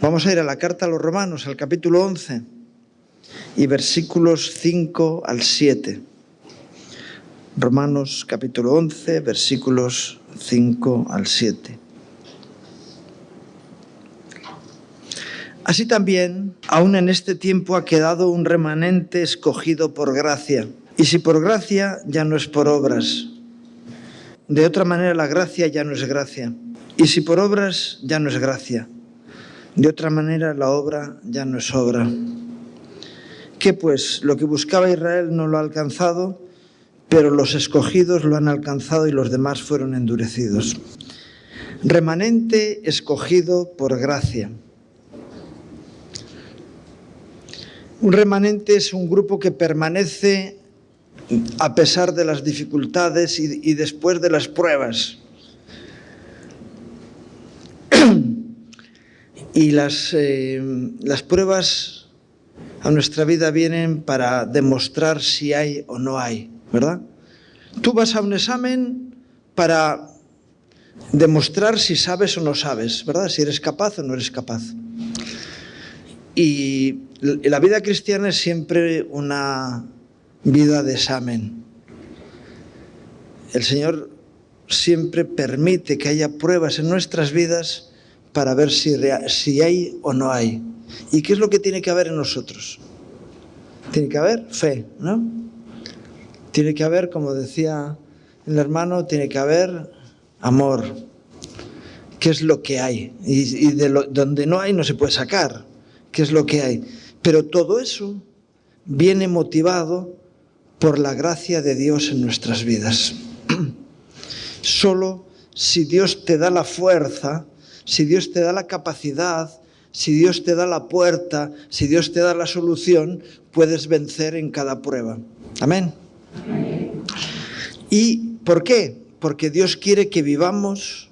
Vamos a ir a la carta a los Romanos, al capítulo 11 y versículos 5 al 7. Romanos capítulo 11, versículos 5 al 7. Así también, aún en este tiempo ha quedado un remanente escogido por gracia. Y si por gracia, ya no es por obras. De otra manera, la gracia ya no es gracia. Y si por obras, ya no es gracia. De otra manera, la obra ya no es obra. ¿Qué pues? Lo que buscaba Israel no lo ha alcanzado, pero los escogidos lo han alcanzado y los demás fueron endurecidos. Remanente escogido por gracia. Un remanente es un grupo que permanece a pesar de las dificultades y después de las pruebas. Y las pruebas a nuestra vida vienen para demostrar si hay o no hay, ¿verdad? Tú vas a un examen para demostrar si sabes o no sabes, ¿verdad? Si eres capaz o no eres capaz. Y la vida cristiana es siempre una vida de examen. El Señor siempre permite que haya pruebas en nuestras vidas para ver si hay o no hay. ¿Y qué es lo que tiene que haber en nosotros? Tiene que haber fe, ¿no? Tiene que haber, como decía el hermano, tiene que haber amor. ¿Qué es lo que hay? Y donde no hay no se puede sacar. ¿Qué es lo que hay? Pero todo eso viene motivado por la gracia de Dios en nuestras vidas. Solo si Dios te da la fuerza, si Dios te da la capacidad, si Dios te da la puerta, si Dios te da la solución, puedes vencer en cada prueba. Amén. Amén. ¿Y por qué? Porque Dios quiere que vivamos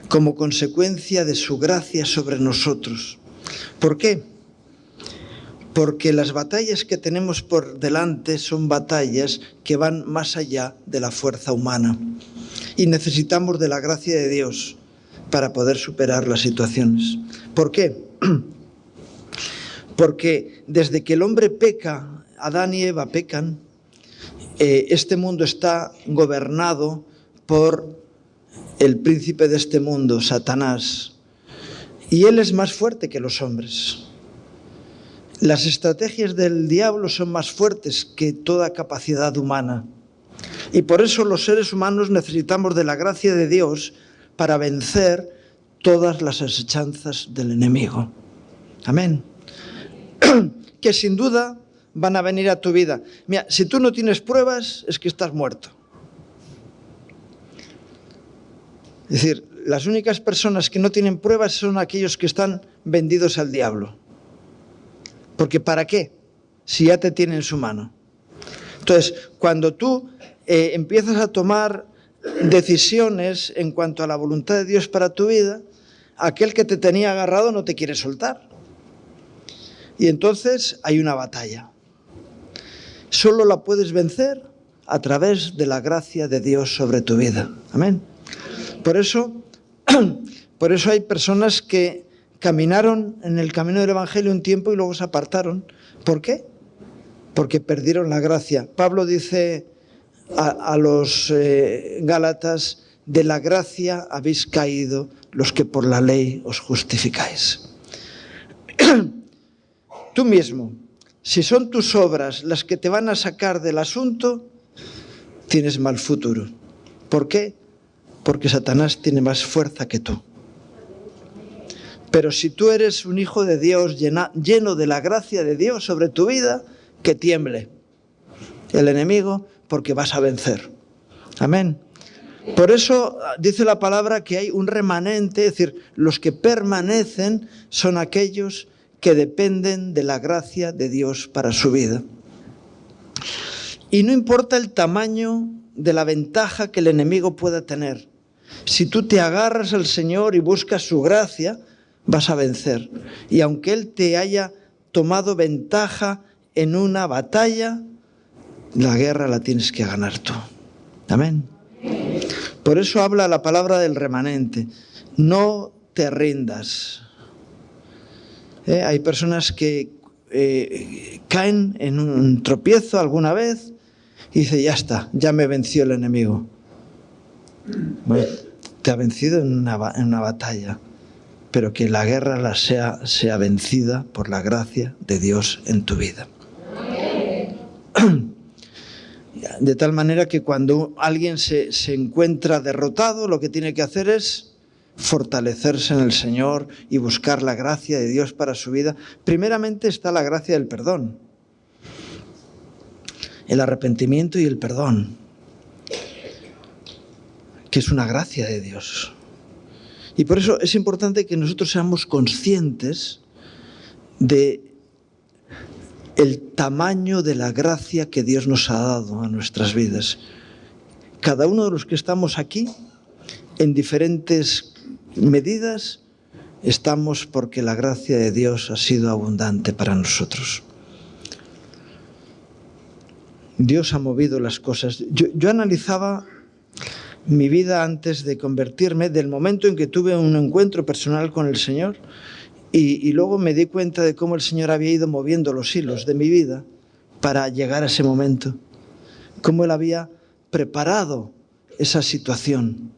como consecuencia de su gracia sobre nosotros. ¿Por qué? Porque las batallas que tenemos por delante son batallas que van más allá de la fuerza humana. Y necesitamos de la gracia de Dios para poder superar las situaciones. ¿Por qué? Porque desde que el hombre peca, Adán y Eva pecan, este mundo está gobernado por el príncipe de este mundo, Satanás. Y él es más fuerte que los hombres. Las estrategias del diablo son más fuertes que toda capacidad humana. Y por eso los seres humanos necesitamos de la gracia de Dios para vencer todas las asechanzas del enemigo. Amén. Que sin duda van a venir a tu vida. Mira, si tú no tienes pruebas, es que estás muerto. Es decir, las únicas personas que no tienen pruebas son aquellos que están vendidos al diablo. Porque ¿para qué? Si ya te tiene en su mano. Entonces, cuando tú empiezas a tomar decisiones en cuanto a la voluntad de Dios para tu vida, aquel que te tenía agarrado no te quiere soltar. Y entonces hay una batalla. Solo la puedes vencer a través de la gracia de Dios sobre tu vida. Amén. Por eso hay personas que caminaron en el camino del Evangelio un tiempo y luego se apartaron. ¿Por qué? Porque perdieron la gracia. Pablo dice a los Gálatas, de la gracia habéis caído los que por la ley os justificáis. Tú mismo, si son tus obras las que te van a sacar del asunto, tienes mal futuro. ¿Por qué? Porque Satanás tiene más fuerza que tú. Pero si tú eres un hijo de Dios lleno de la gracia de Dios sobre tu vida, que tiemble el enemigo, porque vas a vencer. Amén. Por eso dice la palabra que hay un remanente, es decir, los que permanecen son aquellos que dependen de la gracia de Dios para su vida. Y no importa el tamaño de la ventaja que el enemigo pueda tener. Si tú te agarras al Señor y buscas su gracia, vas a vencer. Y aunque Él te haya tomado ventaja en una batalla, la guerra la tienes que ganar tú. Amén. Por eso habla la palabra del remanente. No te rindas. Hay personas que caen en un tropiezo alguna vez y dice, ya está, ya me venció el enemigo. Bueno, te ha vencido en una batalla, pero que la guerra sea vencida por la gracia de Dios en tu vida. De tal manera que cuando alguien se encuentra derrotado, lo que tiene que hacer es fortalecerse en el Señor y buscar la gracia de Dios para su vida. Primeramente está la gracia del perdón, el arrepentimiento y el perdón, que es una gracia de Dios. Y por eso es importante que nosotros seamos conscientes de el tamaño de la gracia que Dios nos ha dado a nuestras vidas. Cada uno de los que estamos aquí, en diferentes medidas, estamos porque la gracia de Dios ha sido abundante para nosotros. Dios ha movido las cosas. Yo analizaba mi vida antes de convertirme, del momento en que tuve un encuentro personal con el Señor, y luego me di cuenta de cómo el Señor había ido moviendo los hilos de mi vida para llegar a ese momento, cómo Él había preparado esa situación,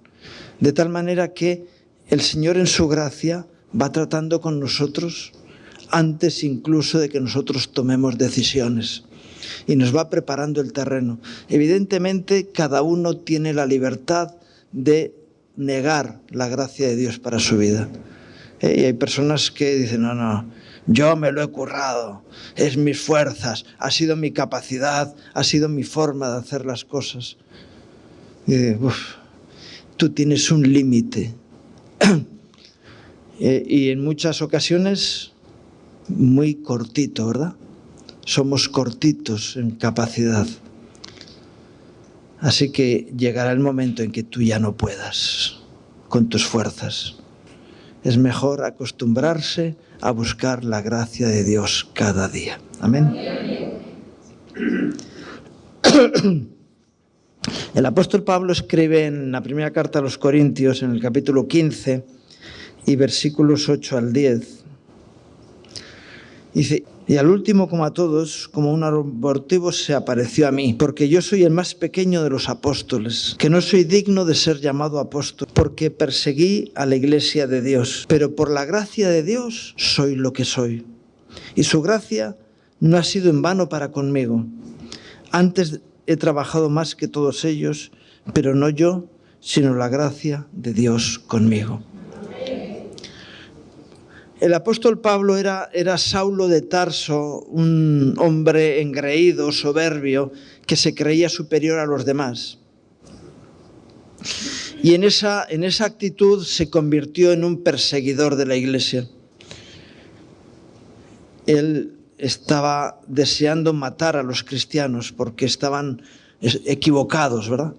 de tal manera que el Señor en su gracia va tratando con nosotros antes incluso de que nosotros tomemos decisiones, y nos va preparando el terreno. Evidentemente, cada uno tiene la libertad de negar la gracia de Dios para su vida. Y hay personas que dicen, no, yo me lo he currado, es mis fuerzas, ha sido mi capacidad, ha sido mi forma de hacer las cosas. Y tú tienes un límite. Y en muchas ocasiones muy cortito, ¿verdad? Somos cortitos en capacidad. Así que llegará el momento en que tú ya no puedas con tus fuerzas. Es mejor acostumbrarse a buscar la gracia de Dios cada día. Amén. El apóstol Pablo escribe en la primera carta a los Corintios, en el capítulo 15 y versículos 8 al 10. Dice, y al último, como a todos, como un abortivo se apareció a mí, porque yo soy el más pequeño de los apóstoles, que no soy digno de ser llamado apóstol, porque perseguí a la iglesia de Dios. Pero por la gracia de Dios soy lo que soy. Y su gracia no ha sido en vano para conmigo. Antes he trabajado más que todos ellos, pero no yo, sino la gracia de Dios conmigo. El apóstol Pablo era Saulo de Tarso, un hombre engreído, soberbio, que se creía superior a los demás. Y en esa actitud se convirtió en un perseguidor de la iglesia. Él estaba deseando matar a los cristianos porque estaban equivocados, ¿verdad?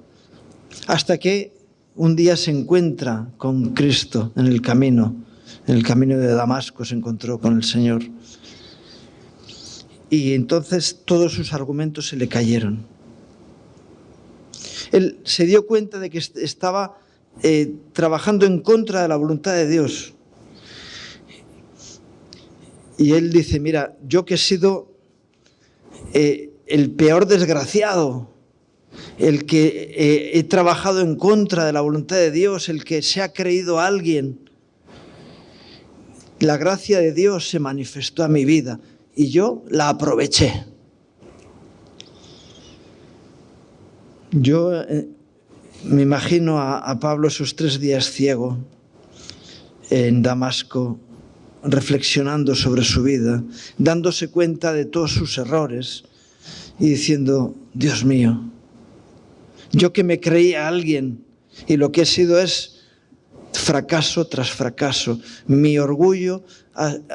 Hasta que un día se encuentra con Cristo en el camino de Damasco, se encontró con el Señor. Y entonces todos sus argumentos se le cayeron. Él se dio cuenta de que estaba trabajando en contra de la voluntad de Dios. Y él dice, mira, yo que he sido el peor desgraciado, el que he trabajado en contra de la voluntad de Dios, el que se ha creído a alguien, la gracia de Dios se manifestó a mi vida y yo la aproveché. Yo me imagino a Pablo esos 3 días ciego en Damasco, reflexionando sobre su vida, dándose cuenta de todos sus errores y diciendo, Dios mío, yo que me creía alguien y lo que he sido es fracaso tras fracaso. Mi orgullo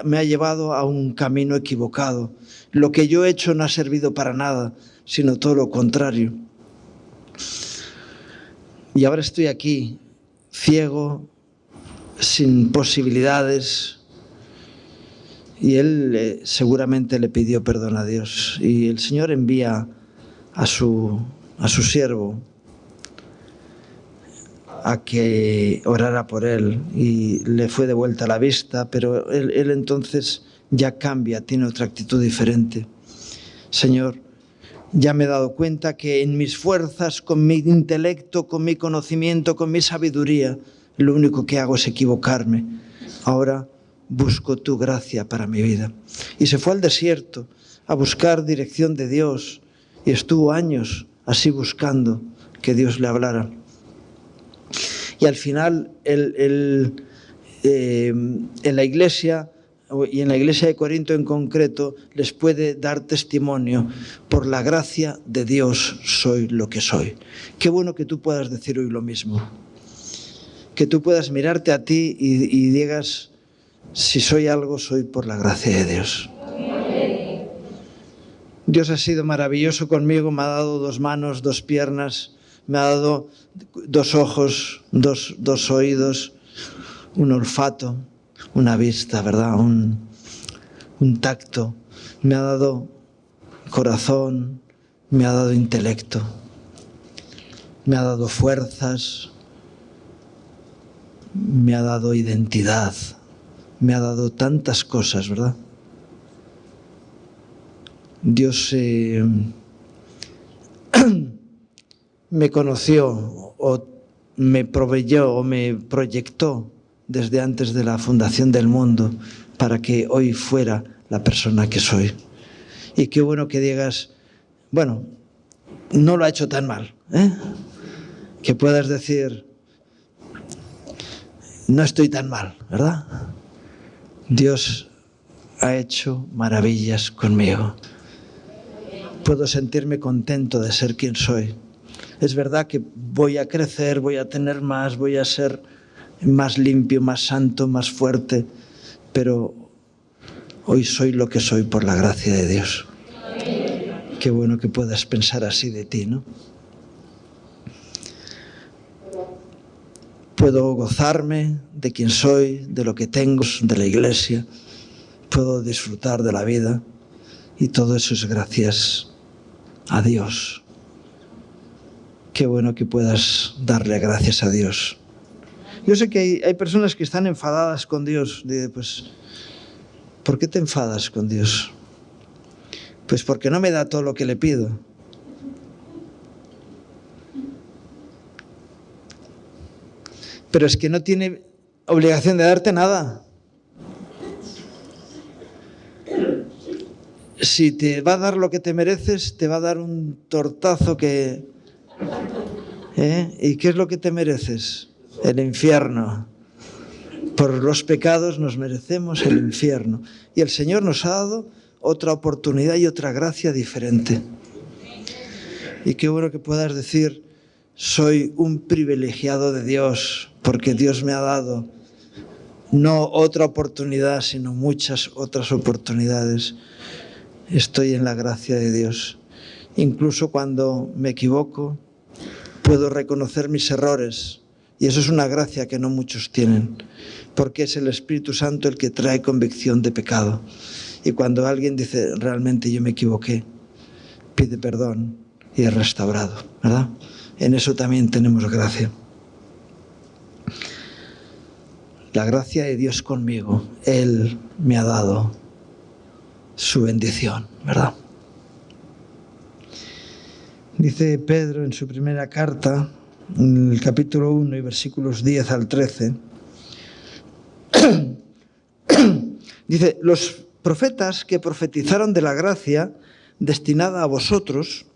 me ha llevado a un camino equivocado. Lo que yo he hecho no ha servido para nada, sino todo lo contrario. Y ahora estoy aquí, ciego, sin posibilidades. Y él seguramente le pidió perdón a Dios. Y el Señor envía a su siervo a que orara por él, y le fue devuelta la vista, pero él entonces ya cambia, tiene otra actitud diferente. Señor, ya me he dado cuenta que en mis fuerzas, con mi intelecto, con mi conocimiento, con mi sabiduría, lo único que hago es equivocarme. Ahora busco tu gracia para mi vida. Y se fue al desierto a buscar dirección de Dios y estuvo años así buscando que Dios le hablara. Y al final en la iglesia, y en la iglesia de Corinto en concreto, les puede dar testimonio: por la gracia de Dios soy lo que soy. Qué bueno que tú puedas decir hoy lo mismo, que tú puedas mirarte a ti y digas: si soy algo, soy por la gracia de Dios. Dios ha sido maravilloso conmigo, me ha dado 2 manos, 2 piernas, me ha dado 2 ojos, 2 oídos, un olfato, una vista, ¿verdad? Un tacto. Me ha dado corazón, me ha dado intelecto, me ha dado fuerzas, me ha dado identidad, me ha dado tantas cosas, ¿verdad? Dios me conoció o me proveyó o me proyectó desde antes de la fundación del mundo para que hoy fuera la persona que soy. Y qué bueno que digas: bueno, no lo ha hecho tan mal, ¿eh? Que puedas decir: no estoy tan mal, ¿verdad? Dios ha hecho maravillas conmigo. Puedo sentirme contento de ser quien soy. Es verdad que voy a crecer, voy a tener más, voy a ser más limpio, más santo, más fuerte, pero hoy soy lo que soy por la gracia de Dios. Qué bueno que puedas pensar así de ti, ¿no? Puedo gozarme de quien soy, de lo que tengo, de la iglesia. Puedo disfrutar de la vida y todo eso es gracias a Dios. Qué bueno que puedas darle gracias a Dios. Yo sé que hay personas que están enfadadas con Dios. Dice: pues, ¿por qué te enfadas con Dios? Pues porque no me da todo lo que le pido. Pero es que no tiene obligación de darte nada. Si te va a dar lo que te mereces, te va a dar un tortazo que... ¿Y qué es lo que te mereces? El infierno. Por los pecados nos merecemos el infierno. Y el Señor nos ha dado otra oportunidad y otra gracia diferente. Y qué bueno que puedas decir: soy un privilegiado de Dios, porque Dios me ha dado no otra oportunidad, sino muchas otras oportunidades. Estoy en la gracia de Dios. Incluso cuando me equivoco, puedo reconocer mis errores. Y eso es una gracia que no muchos tienen, porque es el Espíritu Santo el que trae convicción de pecado. Y cuando alguien dice: realmente yo me equivoqué, pide perdón y es restaurado, ¿verdad? En eso también tenemos gracia. La gracia de Dios conmigo, Él me ha dado su bendición, ¿verdad? Dice Pedro en su primera carta, en el capítulo 1 y versículos 10 al 13, dice: los profetas que profetizaron de la gracia destinada a vosotros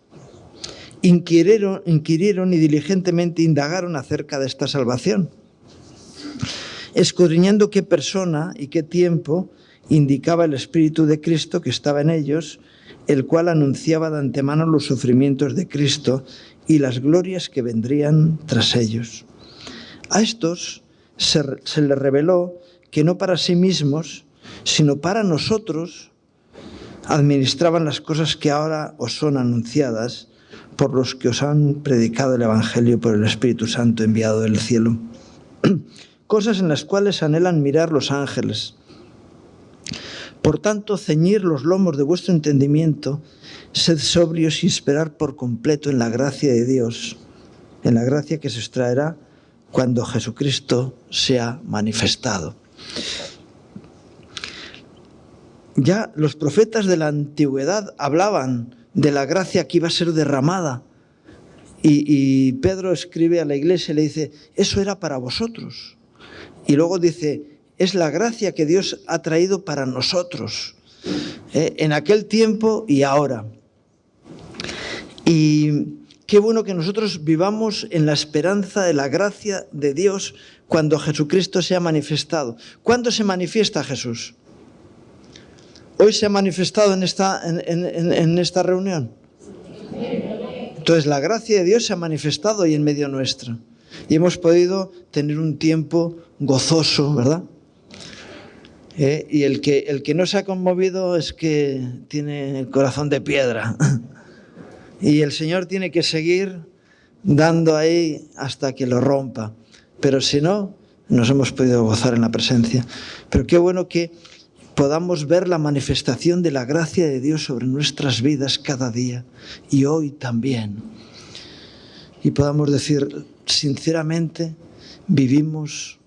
inquirieron y diligentemente indagaron acerca de esta salvación, escudriñando qué persona y qué tiempo indicaba el Espíritu de Cristo que estaba en ellos, el cual anunciaba de antemano los sufrimientos de Cristo y las glorias que vendrían tras ellos. A estos se les reveló que no para sí mismos, sino para nosotros, administraban las cosas que ahora os son anunciadas por los que os han predicado el Evangelio por el Espíritu Santo enviado del cielo. Cosas en las cuales anhelan mirar los ángeles. Por tanto, ceñid los lomos de vuestro entendimiento, sed sobrios y esperar por completo en la gracia de Dios, en la gracia que se os traerá cuando Jesucristo sea manifestado. Ya los profetas de la antigüedad hablaban de la gracia que iba a ser derramada. Y Pedro escribe a la iglesia y le dice, eso era para vosotros. Y luego dice, es la gracia que Dios ha traído para nosotros, en aquel tiempo y ahora. Y qué bueno que nosotros vivamos en la esperanza de la gracia de Dios cuando Jesucristo se ha manifestado. ¿Cuándo se manifiesta Jesús? ¿Hoy se ha manifestado en esta reunión? Entonces la gracia de Dios se ha manifestado hoy en medio nuestro. Y hemos podido tener un tiempo gozoso, ¿verdad? Y el que no se ha conmovido es que tiene el corazón de piedra. Y el Señor tiene que seguir dando ahí hasta que lo rompa. Pero si no, nos hemos podido gozar en la presencia. Pero qué bueno que podamos ver la manifestación de la gracia de Dios sobre nuestras vidas cada día y hoy también. Y podamos decir, sinceramente, vivimos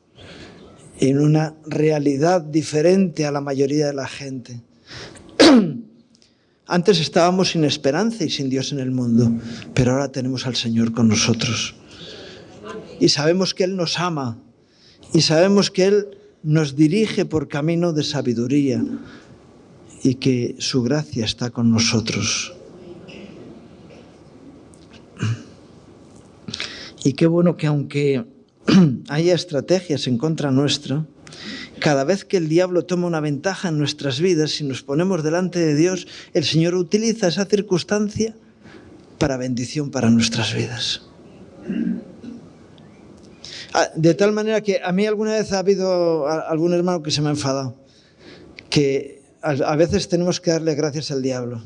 en una realidad diferente a la mayoría de la gente. Antes estábamos sin esperanza y sin Dios en el mundo, pero ahora tenemos al Señor con nosotros. Y sabemos que Él nos ama y sabemos que Él nos dirige por camino de sabiduría y que su gracia está con nosotros. Y qué bueno que aunque haya estrategias en contra nuestra, cada vez que el diablo toma una ventaja en nuestras vidas, si nos ponemos delante de Dios, el Señor utiliza esa circunstancia para bendición para nuestras vidas. De tal manera que a mí alguna vez ha habido algún hermano que se me ha enfadado, que a veces tenemos que darle gracias al diablo.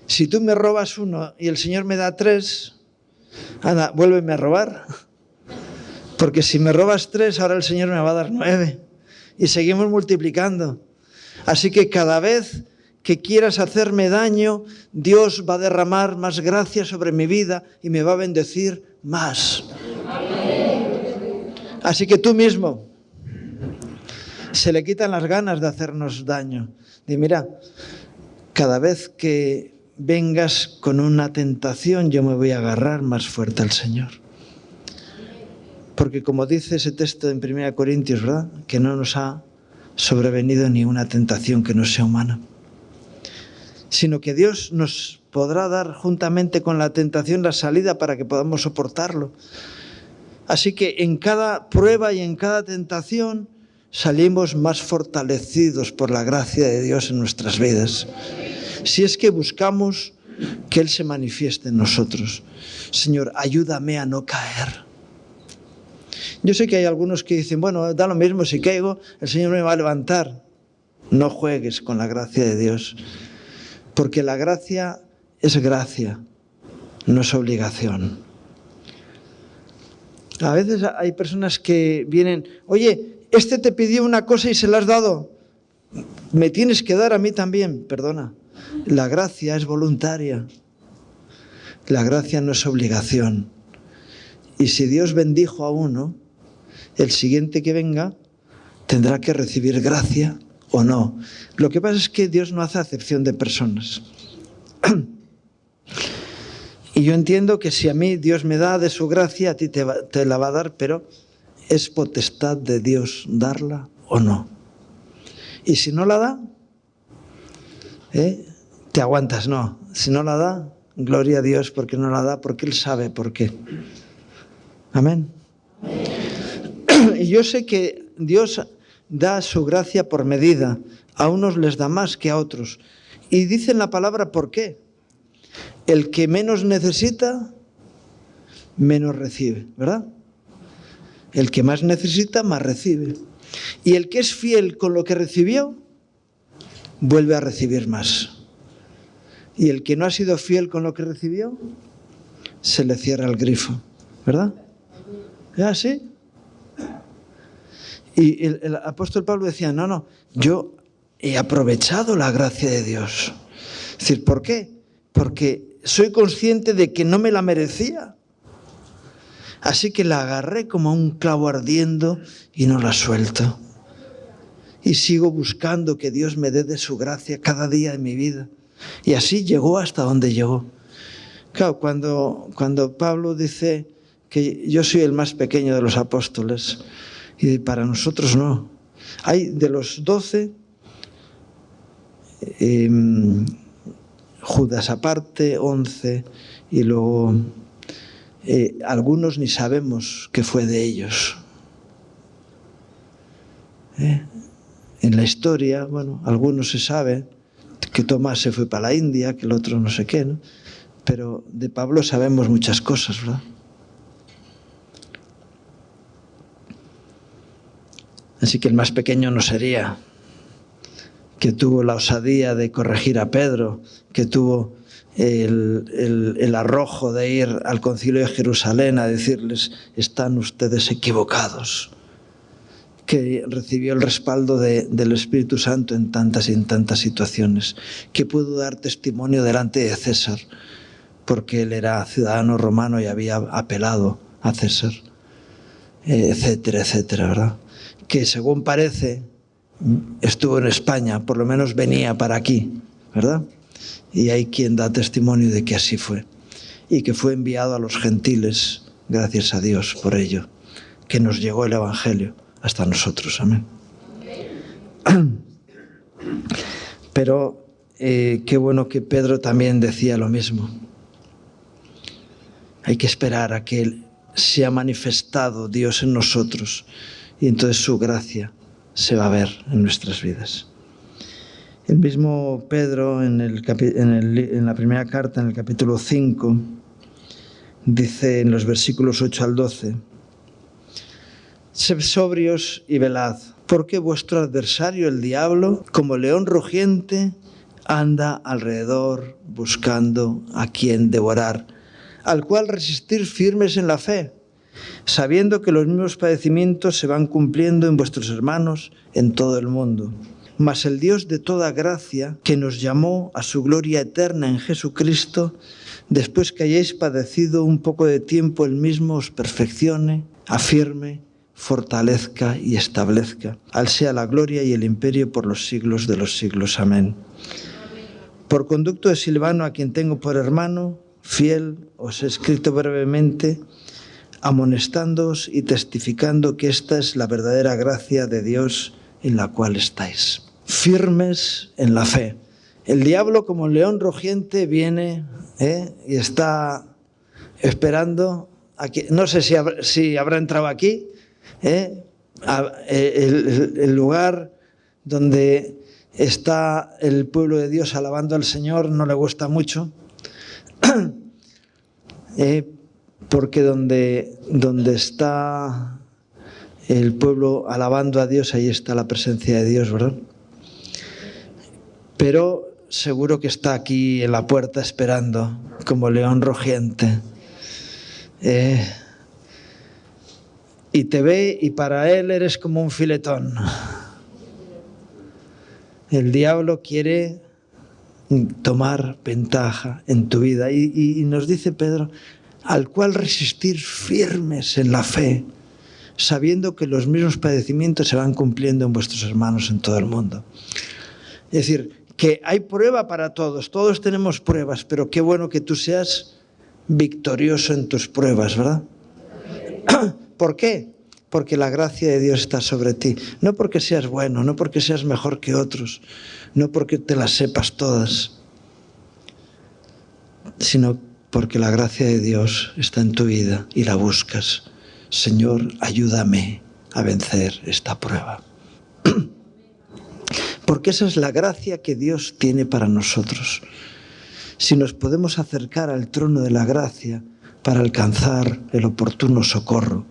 Si tú me robas uno y el Señor me da 3, anda, vuélveme a robar. Porque si me robas 3, ahora el Señor me va a dar 9. Y seguimos multiplicando. Así que cada vez que quieras hacerme daño, Dios va a derramar más gracia sobre mi vida y me va a bendecir más. Así que tú mismo, se le quitan las ganas de hacernos daño. Di, mira, cada vez que vengas con una tentación, yo me voy a agarrar más fuerte al Señor. Porque como dice ese texto en 1 Corintios, ¿verdad? Que no nos ha sobrevenido ni una tentación que no sea humana, sino que Dios nos podrá dar juntamente con la tentación la salida para que podamos soportarlo. Así que en cada prueba y en cada tentación salimos más fortalecidos por la gracia de Dios en nuestras vidas. Si es que buscamos que Él se manifieste en nosotros. Señor, ayúdame a no caer. Yo sé que hay algunos que dicen, bueno, da lo mismo si caigo, el Señor me va a levantar. No juegues con la gracia de Dios, porque la gracia es gracia, no es obligación. A veces hay personas que vienen, oye, este te pidió una cosa y se la has dado, me tienes que dar a mí también. Perdona, la gracia es voluntaria, la gracia no es obligación. Y si Dios bendijo a uno, el siguiente que venga tendrá que recibir gracia o no. Lo que pasa es que Dios no hace acepción de personas. Y yo entiendo que si a mí Dios me da de su gracia, a ti te la va a dar, pero es potestad de Dios darla o no. Y si no la da, te aguantas, no. Si no la da, gloria a Dios porque no la da, porque Él sabe por qué. Amén. Y yo sé que Dios da su gracia por medida. A unos les da más que a otros. Y dice en la palabra ¿por qué? El que menos necesita, menos recibe, ¿verdad? El que más necesita, más recibe. Y el que es fiel con lo que recibió, vuelve a recibir más. Y el que no ha sido fiel con lo que recibió, se le cierra el grifo, ¿verdad? ¿Es así? Y el apóstol Pablo decía, no, yo he aprovechado la gracia de Dios. Es decir, ¿por qué? Porque soy consciente de que no me la merecía. Así que la agarré como un clavo ardiendo y no la suelto. y sigo buscando que Dios me dé de su gracia cada día de mi vida. Y así llegó hasta donde llegó. Claro, cuando Pablo dice que yo soy el más pequeño de los apóstoles, y para nosotros no. Hay de los 12, Judas aparte, 11, y luego algunos ni sabemos qué fue de ellos. En la historia, bueno, algunos se sabe que Tomás se fue para la India, que el otro no sé qué, ¿no? Pero de Pablo sabemos muchas cosas, ¿verdad? Así que el más pequeño no sería, que tuvo la osadía de corregir a Pedro, que tuvo el arrojo de ir al concilio de Jerusalén a decirles: están ustedes equivocados, que recibió el respaldo del Espíritu Santo en tantas y en tantas situaciones, que pudo dar testimonio delante de César, porque él era ciudadano romano y había apelado a César, etcétera, etcétera, ¿verdad? Que según parece estuvo en España, por lo menos venía para aquí, ¿verdad? Y hay quien da testimonio de que así fue, y que fue enviado a los gentiles, gracias a Dios por ello, que nos llegó el Evangelio hasta nosotros, amén. Pero qué bueno que Pedro también decía lo mismo. Hay que esperar a que se ha manifestado Dios en nosotros, y entonces su gracia se va a ver en nuestras vidas. El mismo Pedro en la primera carta, en el capítulo 5, dice en los versículos 8 al 12: sed sobrios y velad, porque vuestro adversario el diablo, como león rugiente, anda alrededor buscando a quien devorar, al cual resistir firmes en la fe, sabiendo que los mismos padecimientos se van cumpliendo en vuestros hermanos en todo el mundo. Mas el Dios de toda gracia, que nos llamó a su gloria eterna en Jesucristo, después que hayáis padecido un poco de tiempo, Él mismo os perfeccione, afirme, fortalezca y establezca. Al sea la gloria y el imperio por los siglos de los siglos. Amén. Por conducto de Silvano, a quien tengo por hermano, fiel, os he escrito brevemente, amonestándoos y testificando que esta es la verdadera gracia de Dios en la cual estáis, firmes en la fe. El diablo, como un león rugiente, viene y está esperando a que, no sé si habrá entrado aquí, el lugar donde está el pueblo de Dios alabando al Señor no le gusta mucho, porque donde está el pueblo alabando a Dios, ahí está la presencia de Dios, ¿verdad? Pero seguro que está aquí en la puerta esperando, como león rugiente. Y te ve, y para él eres como un filetón. El diablo quiere tomar ventaja en tu vida. Y nos dice Pedro: al cual resistir firmes en la fe, sabiendo que los mismos padecimientos se van cumpliendo en vuestros hermanos en todo el mundo. Es decir, que hay prueba para todos, todos tenemos pruebas, pero qué bueno que tú seas victorioso en tus pruebas, ¿verdad? ¿Por qué? Porque la gracia de Dios está sobre ti. No porque seas bueno, no porque seas mejor que otros, no porque te las sepas todas, sino porque la gracia de Dios está en tu vida y la buscas. Señor, ayúdame a vencer esta prueba. Porque esa es la gracia que Dios tiene para nosotros. Si nos podemos acercar al trono de la gracia para alcanzar el oportuno socorro,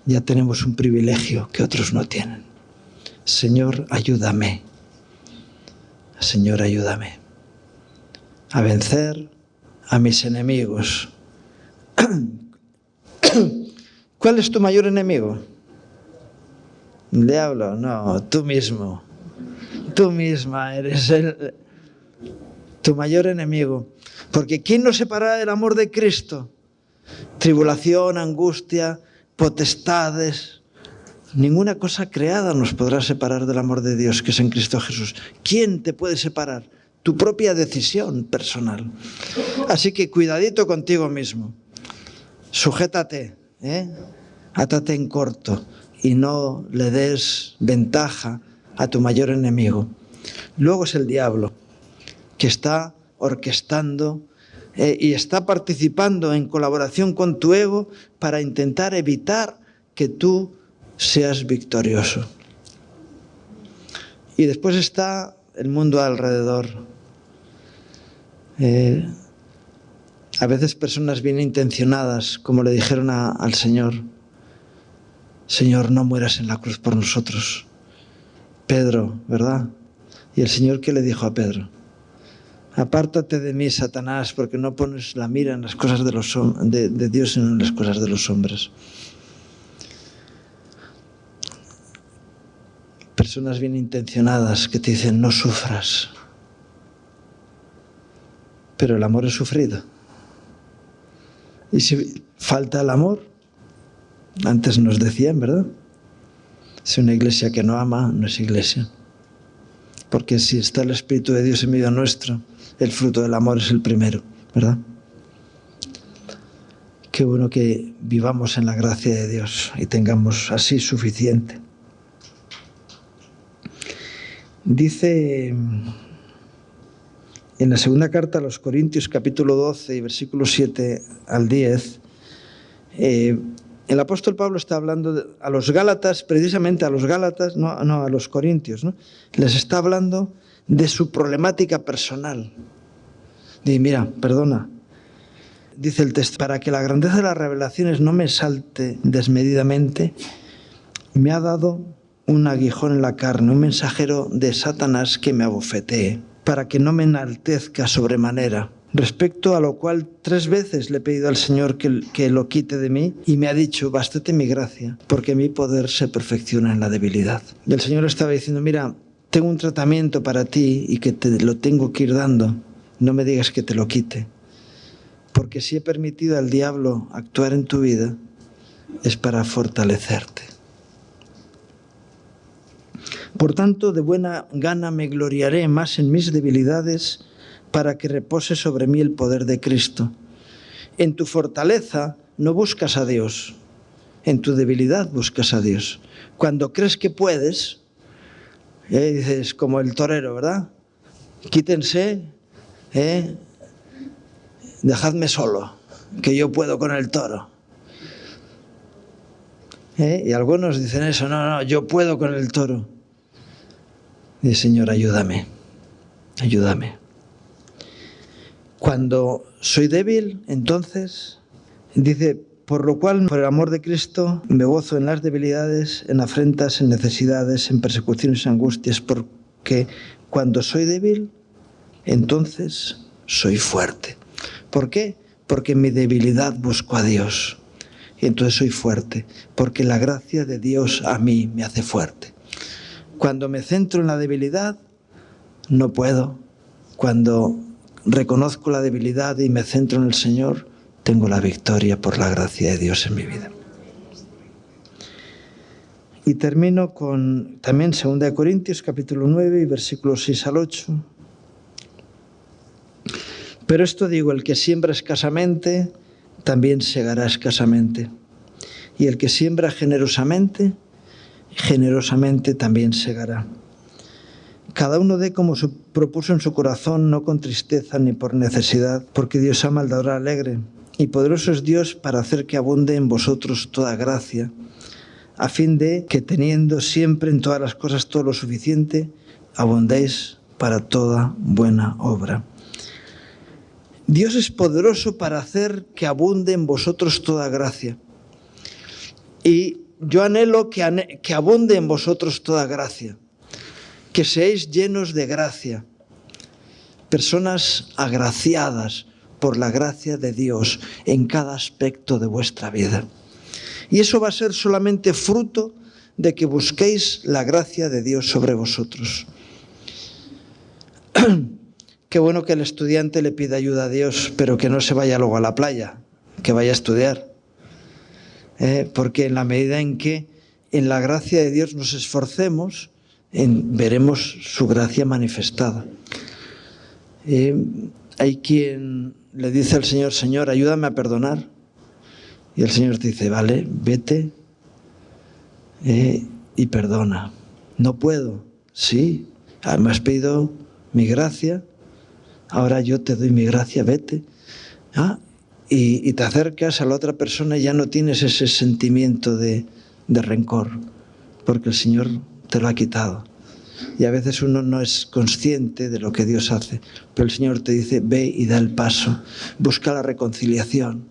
ya tenemos un privilegio que otros no tienen. Señor, ayúdame. Señor, ayúdame a vencer a mis enemigos. ¿Cuál es tu mayor enemigo? ¿El diablo? No, tú mismo. Tú misma eres tu mayor enemigo. Porque ¿quién nos separará del amor de Cristo? Tribulación, angustia, potestades, Ninguna cosa creada nos podrá separar del amor de Dios que es en Cristo Jesús. ¿Quién te puede separar? Tu propia decisión personal. Así que cuidadito contigo mismo. Sujétate, átate en corto y no le des ventaja a tu mayor enemigo. Luego es el diablo, que está orquestando y está participando en colaboración con tu ego para intentar evitar que tú seas victorioso. Y después está el mundo alrededor. A veces personas bien intencionadas, como le dijeron al Señor: Señor, no mueras en la cruz por nosotros. Pedro, ¿verdad? Y el Señor, ¿qué le dijo a Pedro? Apártate de mí, Satanás, porque no pones la mira en las cosas de Dios, sino en las cosas de los hombres. Personas bien intencionadas que te dicen: no sufras. Pero el amor es sufrido. Y si falta el amor, antes nos decían, ¿verdad? Si una iglesia que no ama, no es iglesia. Porque si está el Espíritu de Dios en medio nuestro, el fruto del amor es el primero, ¿verdad? Qué bueno que vivamos en la gracia de Dios y tengamos así suficiente. Dice en la segunda carta a los Corintios, capítulo 12 y versículos 7 al 10, el apóstol Pablo está hablando a los Gálatas, precisamente a los Gálatas, no a los Corintios, ¿no? Les está hablando de su problemática personal. Dice: mira, perdona, dice el texto, para que la grandeza de las revelaciones no me salte desmedidamente, me ha dado un aguijón en la carne, un mensajero de Satanás que me abofetee, para que no me enaltezca sobremanera. Respecto a lo cual 3 veces le he pedido al Señor que lo quite de mí, y me ha dicho: bástate mi gracia, porque mi poder se perfecciona en la debilidad. Y el Señor estaba diciendo: mira, tengo un tratamiento para ti y que te lo tengo que ir dando. No me digas que te lo quite. Porque si he permitido al diablo actuar en tu vida, es para fortalecerte. Por tanto, de buena gana me gloriaré más en mis debilidades, para que repose sobre mí el poder de Cristo. En tu fortaleza no buscas a Dios, en tu debilidad buscas a Dios. Cuando crees que puedes, dices como el torero, ¿verdad? Quítense, dejadme solo, que yo puedo con el toro. Y algunos dicen eso: no, yo puedo con el toro. Y Señor, ayúdame, ayúdame. Cuando soy débil, entonces, dice: por lo cual, por el amor de Cristo, me gozo en las debilidades, en afrentas, en necesidades, en persecuciones, en angustias, porque cuando soy débil, entonces soy fuerte. ¿Por qué? Porque en mi debilidad busco a Dios. Y entonces soy fuerte, porque la gracia de Dios a mí me hace fuerte. Cuando me centro en la debilidad, no puedo. Cuando reconozco la debilidad y me centro en el Señor, tengo la victoria por la gracia de Dios en mi vida. Y termino con también 2 Corintios, capítulo 9, y versículos 6 al 8. Pero esto digo: el que siembra escasamente, también segará escasamente. Y el que siembra generosamente, generosamente también segará. Cada uno dé como propuso en su corazón, no con tristeza ni por necesidad, porque Dios ama al dador alegre. Y poderoso es Dios para hacer que abunde en vosotros toda gracia, a fin de que, teniendo siempre en todas las cosas todo lo suficiente, abundéis para toda buena obra. Dios es poderoso para hacer que abunde en vosotros toda gracia. Y yo anhelo que abunde en vosotros toda gracia. Que seáis llenos de gracia. Personas agraciadas por la gracia de Dios en cada aspecto de vuestra vida. Y eso va a ser solamente fruto de que busquéis la gracia de Dios sobre vosotros. Qué bueno que el estudiante le pida ayuda a Dios, pero que no se vaya luego a la playa, que vaya a estudiar. Porque en la medida en que en la gracia de Dios nos esforcemos, veremos su gracia manifestada. Hay quien le dice al Señor: Señor, ayúdame a perdonar. Y el Señor te dice: vale, vete y perdona. No puedo. Sí, me has pedido mi gracia, ahora yo te doy mi gracia, vete. Y te acercas a la otra persona y ya no tienes ese sentimiento de rencor, porque el Señor te lo ha quitado. Y a veces uno no es consciente de lo que Dios hace, pero el Señor te dice: ve y da el paso, busca la reconciliación.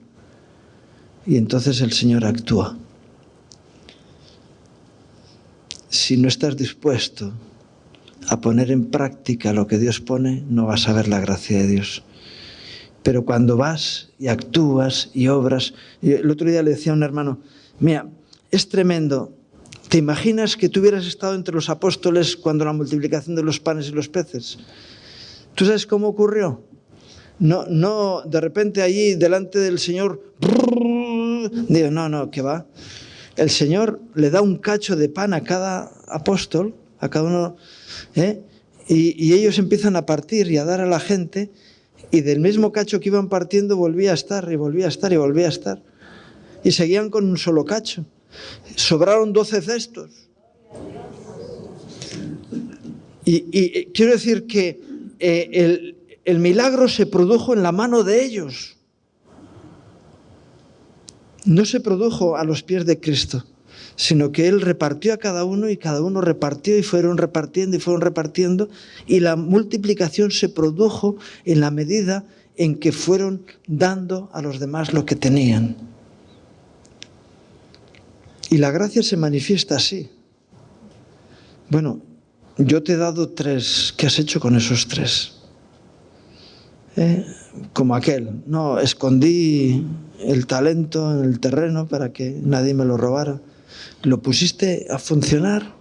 Y entonces el Señor actúa. Si no estás dispuesto a poner en práctica lo que Dios pone, no vas a ver la gracia de Dios. Pero cuando vas y actúas y obras... El otro día le decía a un hermano: mira, es tremendo. ¿Te imaginas que tú hubieras estado entre los apóstoles cuando la multiplicación de los panes y los peces? ¿Tú sabes cómo ocurrió? No, de repente allí delante del Señor... Digo, no, ¿qué va? El Señor le da un cacho de pan a cada apóstol, a cada uno, y ellos empiezan a partir y a dar a la gente, y del mismo cacho que iban partiendo volvía a estar, y volvía a estar, y volvía a estar. Y seguían con un solo cacho. Sobraron 12 cestos. Y quiero decir que el milagro se produjo en la mano de ellos. No se produjo a los pies de Cristo, sino que Él repartió a cada uno y cada uno repartió y fueron repartiendo, y la multiplicación se produjo en la medida en que fueron dando a los demás lo que tenían. Y la gracia se manifiesta así. Bueno, yo te he dado 3, ¿qué has hecho con esos 3? Como aquel, no, escondí el talento en el terreno para que nadie me lo robara. Lo pusiste a funcionar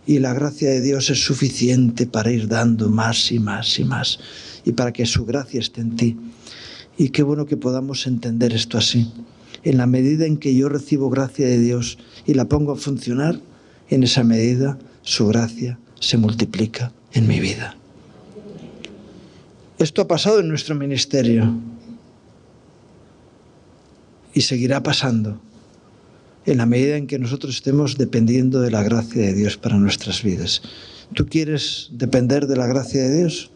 y la gracia de Dios es suficiente para ir dando más y más y más, y para que su gracia esté en ti. Y qué bueno que podamos entender esto así. En la medida en que yo recibo gracia de Dios y la pongo a funcionar, en esa medida su gracia se multiplica en mi vida. Esto ha pasado en nuestro ministerio y seguirá pasando en la medida en que nosotros estemos dependiendo de la gracia de Dios para nuestras vidas. ¿Tú quieres depender de la gracia de Dios?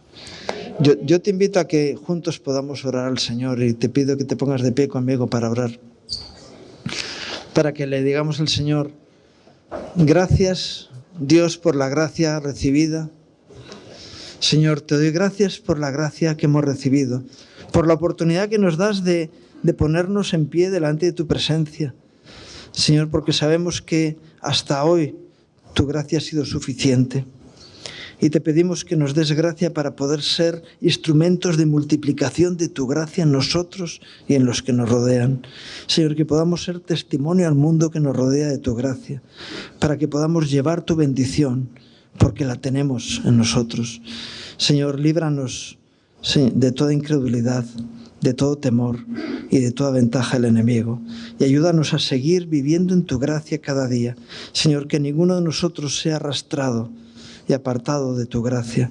Yo te invito a que juntos podamos orar al Señor, y te pido que te pongas de pie conmigo para orar, para que le digamos al Señor: gracias, Dios, por la gracia recibida. Señor, te doy gracias por la gracia que hemos recibido, por la oportunidad que nos das de ponernos en pie delante de tu presencia. Señor, porque sabemos que hasta hoy tu gracia ha sido suficiente. Y te pedimos que nos des gracia para poder ser instrumentos de multiplicación de tu gracia en nosotros y en los que nos rodean. Señor, que podamos ser testimonio al mundo que nos rodea de tu gracia, para que podamos llevar tu bendición, porque la tenemos en nosotros. Señor, líbranos de toda incredulidad, de todo temor y de toda ventaja del enemigo, y ayúdanos a seguir viviendo en tu gracia cada día. Señor, que ninguno de nosotros sea arrastrado y apartado de tu gracia,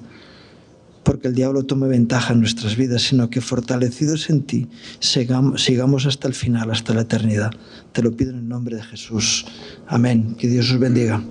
porque el diablo tome ventaja en nuestras vidas, sino que fortalecidos en ti sigamos hasta el final, hasta la eternidad. Te lo pido en el nombre de Jesús. Amén. Que Dios os bendiga.